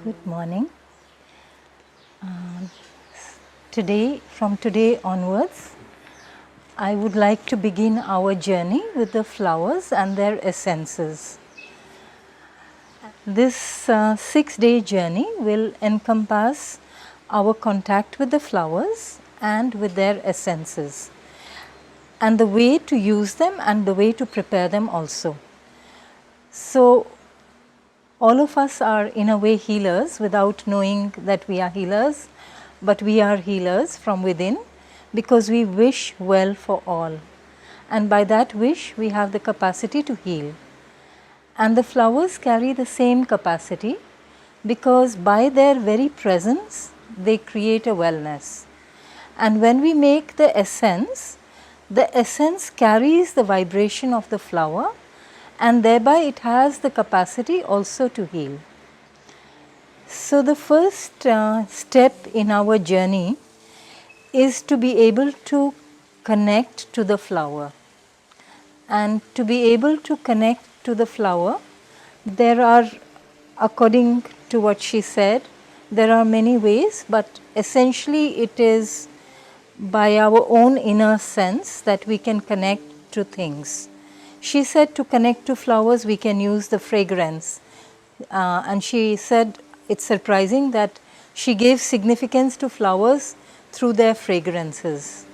Good morning. From today onwards, I would like to begin our journey with the flowers and their essences. This 6-day journey will encompass our contact with the flowers and with their essences, and the way to use them and the way to prepare them also. So, all of us are in a way healers without knowing that we are healers, but we are healers from within because we wish well for all, and by that wish we have the capacity to heal. And the flowers carry the same capacity because by their very presence they create a wellness. And when we make the essence carries the vibration of the flower, and thereby it has the capacity also to heal. So, the first step in our journey is to be able to connect to the flower. And to be able to connect to the flower, there are, according to what she said, there are many ways, but essentially it is by our own inner sense that we can connect to things. She said to connect to flowers we can use the fragrance, and she said it's surprising that she gave significance to flowers through their fragrances,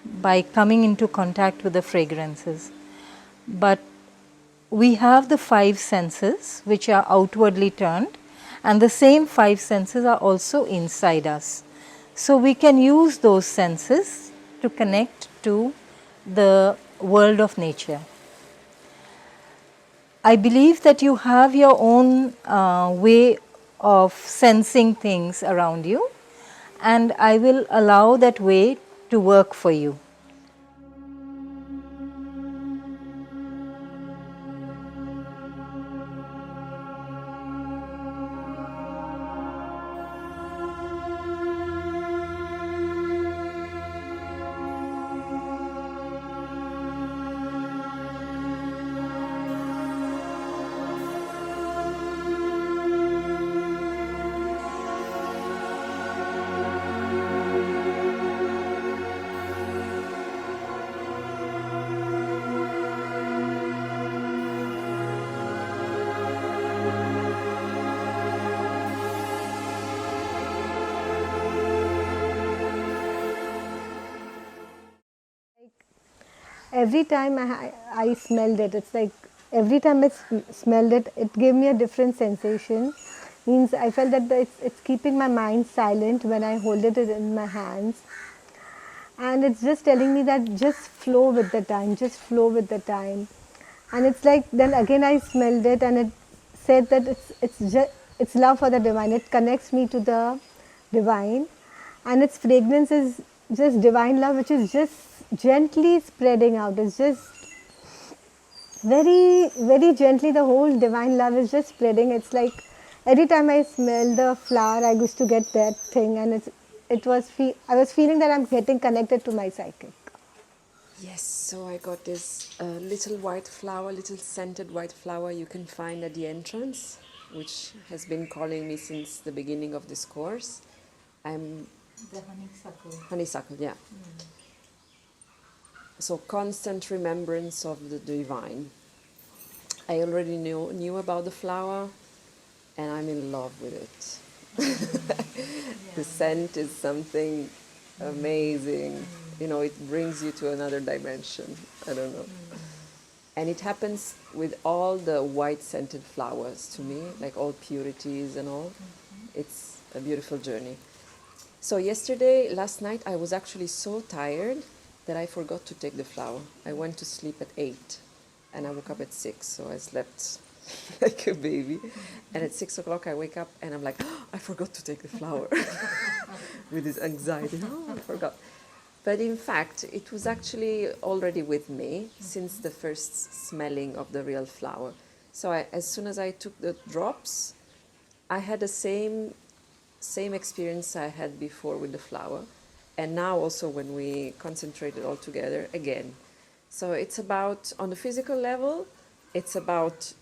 by coming into contact with the fragrances. But we have the 5 senses which are outwardly turned, and the same 5 senses are also inside us. So, we can use those senses to connect to the world of nature. I believe that you have your own way of sensing things around you, and I will allow that way to work for you. Every time I smelled it, it's like every time I smelled it, it gave me a different sensation. Means I felt that it's keeping my mind silent when I hold it in my hands. And it's just telling me that just flow with the time, just flow with the time. And it's like, then again I smelled it and it said that it's love for the divine. It connects me to the divine. And its fragrance is just divine love, which is just gently spreading out. It's just very, very gently, the whole divine love is just spreading. It's like every time I smell the flower, I used to get that thing, and I was feeling that I'm getting connected to my psychic. Yes, so I got this little white flower, little scented white flower you can find at the entrance, which has been calling me since the beginning of this course. The honeysuckle. Honeysuckle, yeah. So constant remembrance of the divine. I already knew about the flower, and I'm in love with it. The scent is something amazing. You know, it brings you to another dimension. I don't know. And it happens with all the white scented flowers to me, like all purities and all. It's a beautiful journey. So last night, I was actually so tired that I forgot to take the flower. I went to sleep at 8 and I woke up at 6, so I slept like a baby. And at 6 o'clock I wake up and I'm like, oh, I forgot to take the flower. With this anxiety, oh, I forgot. But in fact, it was actually already with me since the first smelling of the real flower. So as soon as I took the drops, I had the same experience I had before with the flower, and now also when we concentrated all together again. So it's about, on the physical level, it's about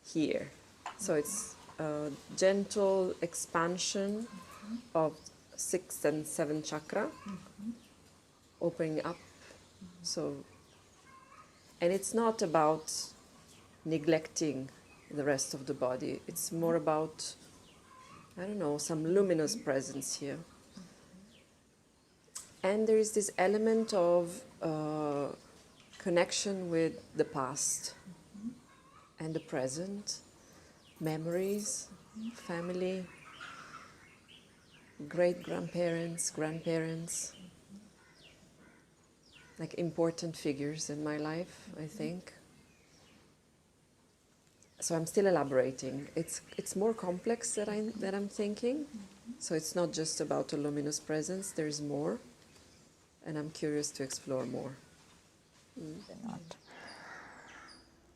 here. So it's gentle expansion of 6th and 7th chakra, opening up. So, and it's not about neglecting the rest of the body. It's more about, I don't know, some luminous presence here. And there is this element of connection with the past and the present, memories, family, great-grandparents, grandparents, like important figures in my life, I think. So I'm still elaborating. It's more complex that I'm thinking. So it's not just about a luminous presence, there's more. And I'm curious to explore more.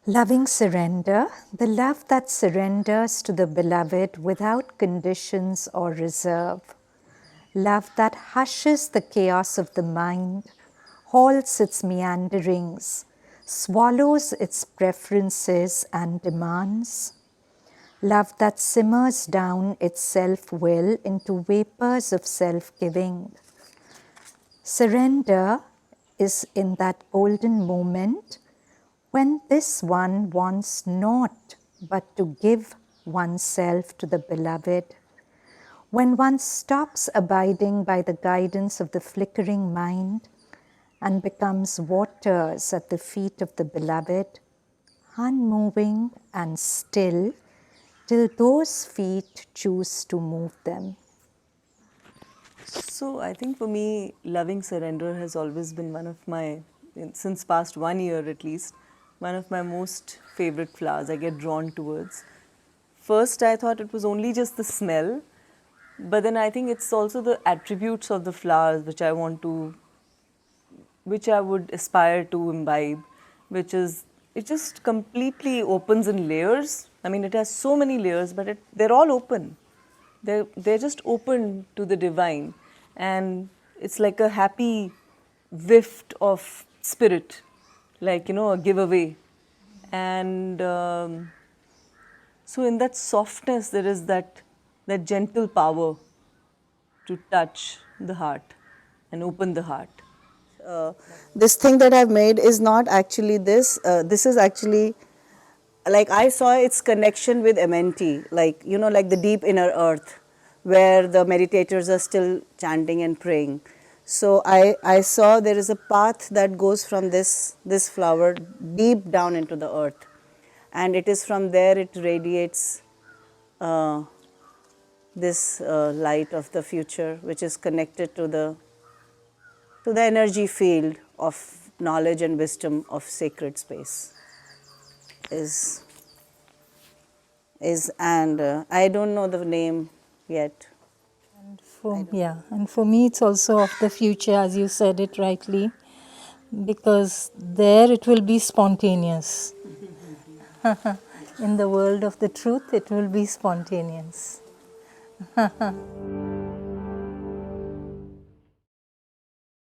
Loving surrender, the love that surrenders to the beloved without conditions or reserve. Love that hushes the chaos of the mind, halts its meanderings, swallows its preferences and demands. Love that simmers down its self-will into vapors of self-giving. Surrender is in that golden moment when this one wants naught but to give oneself to the beloved, when one stops abiding by the guidance of the flickering mind and becomes waters at the feet of the beloved, unmoving and still till those feet choose to move them. So I think for me, loving surrender has always been one of my, since past 1 year at least, one of my most favorite flowers I get drawn towards. First I thought it was only just the smell, but then I think it's also the attributes of the flowers which I would aspire to imbibe, which is, it just completely opens in layers. I mean, it has so many layers, but they're all open. They're just open to the divine, and it's like a happy whift of spirit, like, you know, a giveaway. And so in that softness there is that gentle power to touch the heart and open the heart. This thing that I've made is not actually this. This is actually, like, I saw its connection with MNT, like, you know, like the deep inner earth, where the meditators are still chanting and praying. So I saw there is a path that goes from this flower deep down into the earth, and it is from there it radiates this light of the future, which is connected to the energy field of knowledge and wisdom of sacred space. And I don't know the name yet. And for me it's also of the future, as you said it rightly, because there it will be spontaneous. In the world of the truth, it will be spontaneous.